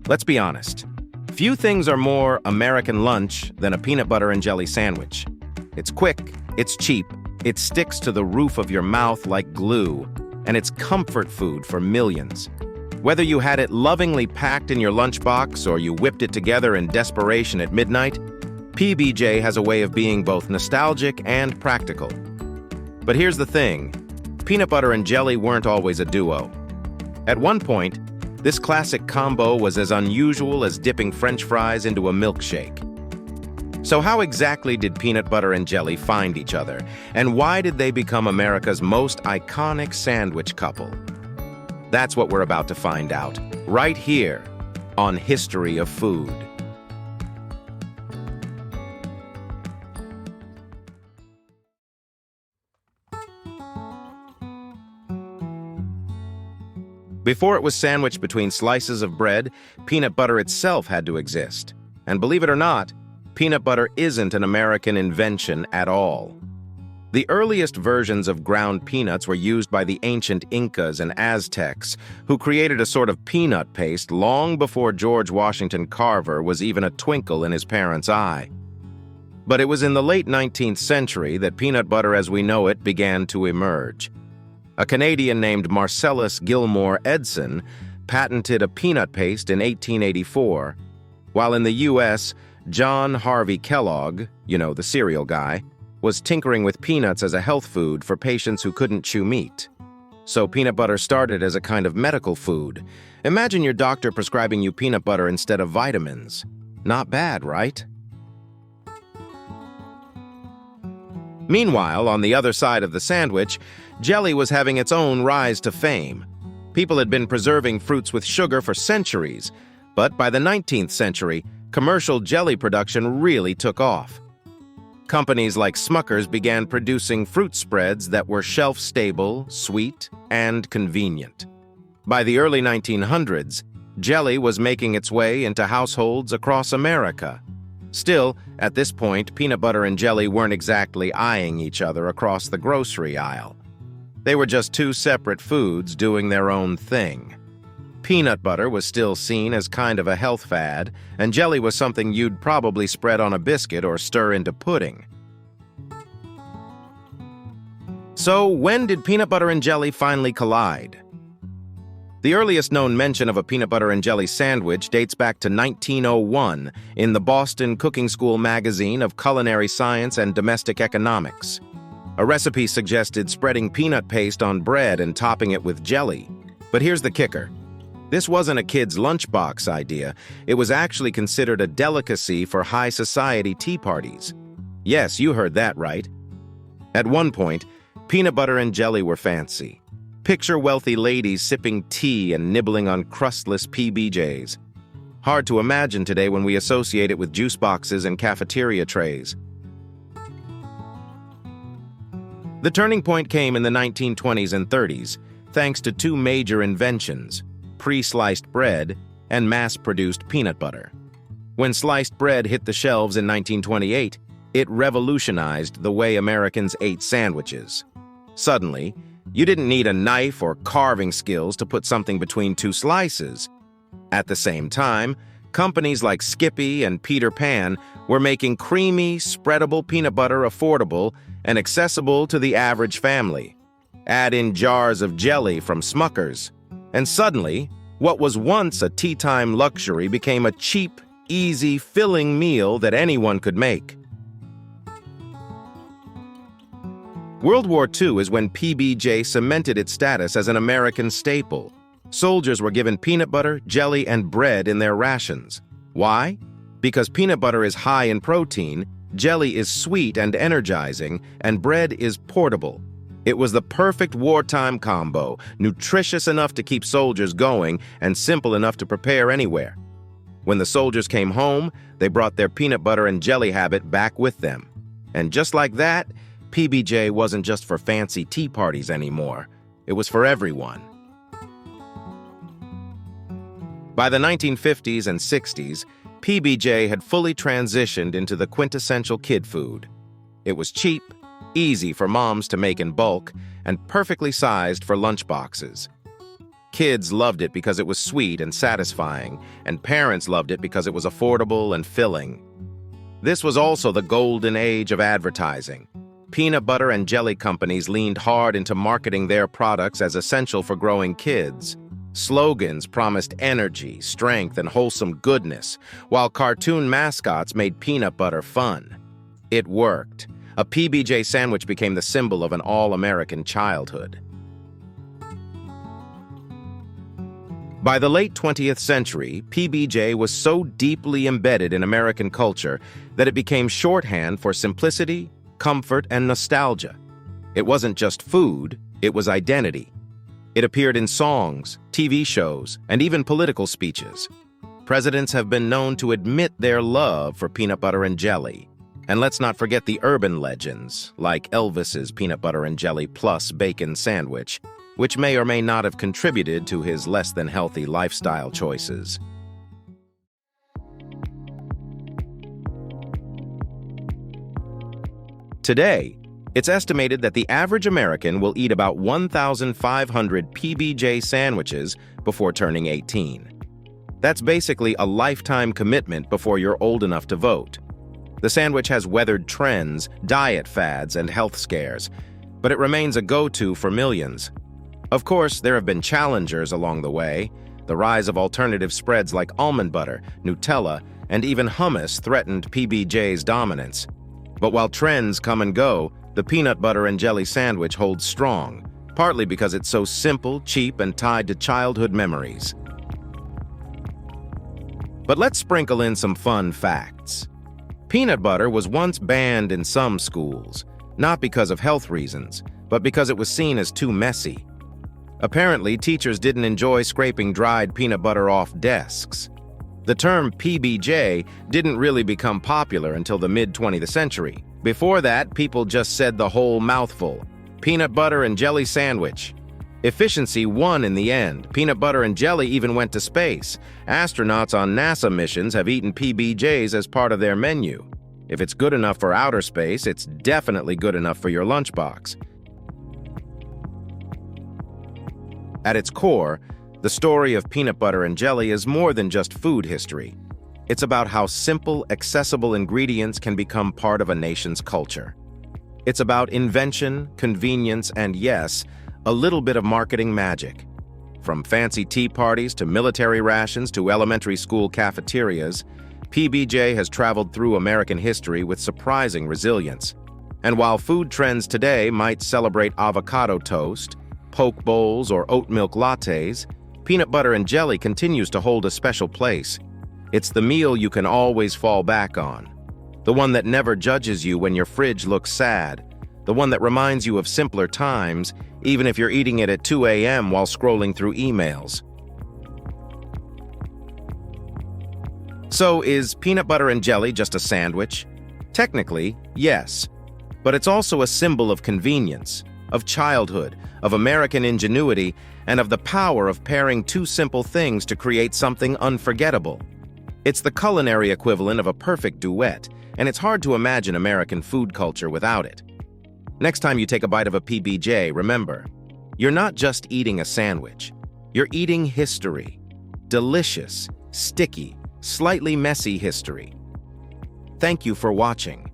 Let's be honest. Few things are more American lunch than a peanut butter and jelly sandwich. It's quick, it's cheap, it sticks to the roof of your mouth like glue, and it's comfort food for millions. Whether you had it lovingly packed in your lunchbox or you whipped it together in desperation at midnight, PB&J has a way of being both nostalgic and practical. But here's the thing, peanut butter and jelly weren't always a duo. At one point, this classic combo was as unusual as dipping French fries into a milkshake. So how exactly did peanut butter and jelly find each other? And why did they become America's most iconic sandwich couple? That's what we're about to find out, right here on History of Food. Before it was sandwiched between slices of bread, peanut butter itself had to exist. And believe it or not, peanut butter isn't an American invention at all. The earliest versions of ground peanuts were used by the ancient Incas and Aztecs, who created a sort of peanut paste long before George Washington Carver was even a twinkle in his parents' eye. But it was in the late 19th century that peanut butter as we know it began to emerge. A Canadian named Marcellus Gilmore Edson patented a peanut paste in 1884, while in the U.S., John Harvey Kellogg, the cereal guy, was tinkering with peanuts as a health food for patients who couldn't chew meat. So peanut butter started as a kind of medical food. Imagine your doctor prescribing you peanut butter instead of vitamins. Not bad, right? Meanwhile, on the other side of the sandwich, jelly was having its own rise to fame. People had been preserving fruits with sugar for centuries, but by the 19th century, commercial jelly production really took off. Companies like Smucker's began producing fruit spreads that were shelf-stable, sweet, and convenient. By the early 1900s, jelly was making its way into households across America. Still, at this point, peanut butter and jelly weren't exactly eyeing each other across the grocery aisle. They were just two separate foods doing their own thing. Peanut butter was still seen as kind of a health fad, and jelly was something you'd probably spread on a biscuit or stir into pudding. So, when did peanut butter and jelly finally collide? The earliest known mention of a peanut butter and jelly sandwich dates back to 1901 in the Boston Cooking School magazine of culinary science and domestic economics. A recipe suggested spreading peanut paste on bread and topping it with jelly. But here's the kicker. This wasn't a kid's lunchbox idea. It was actually considered a delicacy for high society tea parties. Yes, you heard that right. At one point, peanut butter and jelly were fancy. Picture wealthy ladies sipping tea and nibbling on crustless PB&Js. Hard to imagine today when we associate it with juice boxes and cafeteria trays. The turning point came in the 1920s and 30s, thanks to two major inventions, pre-sliced bread and mass-produced peanut butter. When sliced bread hit the shelves in 1928, it revolutionized the way Americans ate sandwiches. Suddenly, you didn't need a knife or carving skills to put something between two slices. At the same time, companies like Skippy and Peter Pan were making creamy, spreadable peanut butter affordable and accessible to the average family. Add in jars of jelly from Smucker's, and suddenly, what was once a tea-time luxury became a cheap, easy, filling meal that anyone could make. World War II is when PB&J cemented its status as an American staple. Soldiers were given peanut butter, jelly, and bread in their rations. Why? Because peanut butter is high in protein, jelly is sweet and energizing, and bread is portable. It was the perfect wartime combo, nutritious enough to keep soldiers going and simple enough to prepare anywhere. When the soldiers came home, they brought their peanut butter and jelly habit back with them. And just like that, PB&J wasn't just for fancy tea parties anymore. It was for everyone. By the 1950s and 60s, PB&J had fully transitioned into the quintessential kid food. It was cheap, easy for moms to make in bulk, and perfectly sized for lunchboxes. Kids loved it because it was sweet and satisfying, and parents loved it because it was affordable and filling. This was also the golden age of advertising. Peanut butter and jelly companies leaned hard into marketing their products as essential for growing kids. Slogans promised energy, strength, and wholesome goodness, while cartoon mascots made peanut butter fun. It worked. A PB&J sandwich became the symbol of an all-American childhood. By the late 20th century, PB&J was so deeply embedded in American culture that it became shorthand for simplicity, comfort, and nostalgia. It wasn't just food, it was identity. It appeared in songs, TV shows, and even political speeches. Presidents have been known to admit their love for peanut butter and jelly. And let's not forget the urban legends, like Elvis's peanut butter and jelly plus bacon sandwich, which may or may not have contributed to his less-than-healthy lifestyle choices. Today, it's estimated that the average American will eat about 1,500 PB&J sandwiches before turning 18. That's basically a lifetime commitment before you're old enough to vote. The sandwich has weathered trends, diet fads, and health scares, but it remains a go-to for millions. Of course, there have been challengers along the way. The rise of alternative spreads like almond butter, Nutella, and even hummus threatened PB&J's dominance. But while trends come and go, the peanut butter and jelly sandwich holds strong, partly because it's so simple, cheap, and tied to childhood memories. But let's sprinkle in some fun facts. Peanut butter was once banned in some schools, not because of health reasons, but because it was seen as too messy. Apparently, teachers didn't enjoy scraping dried peanut butter off desks. The term PB&J didn't really become popular until the mid-20th century. Before that, people just said the whole mouthful, peanut butter and jelly sandwich. Efficiency won in the end. Peanut butter and jelly even went to space. Astronauts on NASA missions have eaten PB&Js as part of their menu. If it's good enough for outer space, it's definitely good enough for your lunchbox. At its core, the story of peanut butter and jelly is more than just food history. It's about how simple, accessible ingredients can become part of a nation's culture. It's about invention, convenience, and yes, a little bit of marketing magic. From fancy tea parties to military rations to elementary school cafeterias, PB&J has traveled through American history with surprising resilience. And while food trends today might celebrate avocado toast, poke bowls, or oat milk lattes, peanut butter and jelly continues to hold a special place. It's the meal you can always fall back on. The one that never judges you when your fridge looks sad. The one that reminds you of simpler times, even if you're eating it at 2 a.m. while scrolling through emails. So, is peanut butter and jelly just a sandwich? Technically, yes. But it's also a symbol of convenience, of childhood, of American ingenuity, and of the power of pairing two simple things to create something unforgettable. It's the culinary equivalent of a perfect duet, and it's hard to imagine American food culture without it. Next time you take a bite of a PB&J, remember, you're not just eating a sandwich. You're eating history. Delicious, sticky, slightly messy history. Thank you for watching.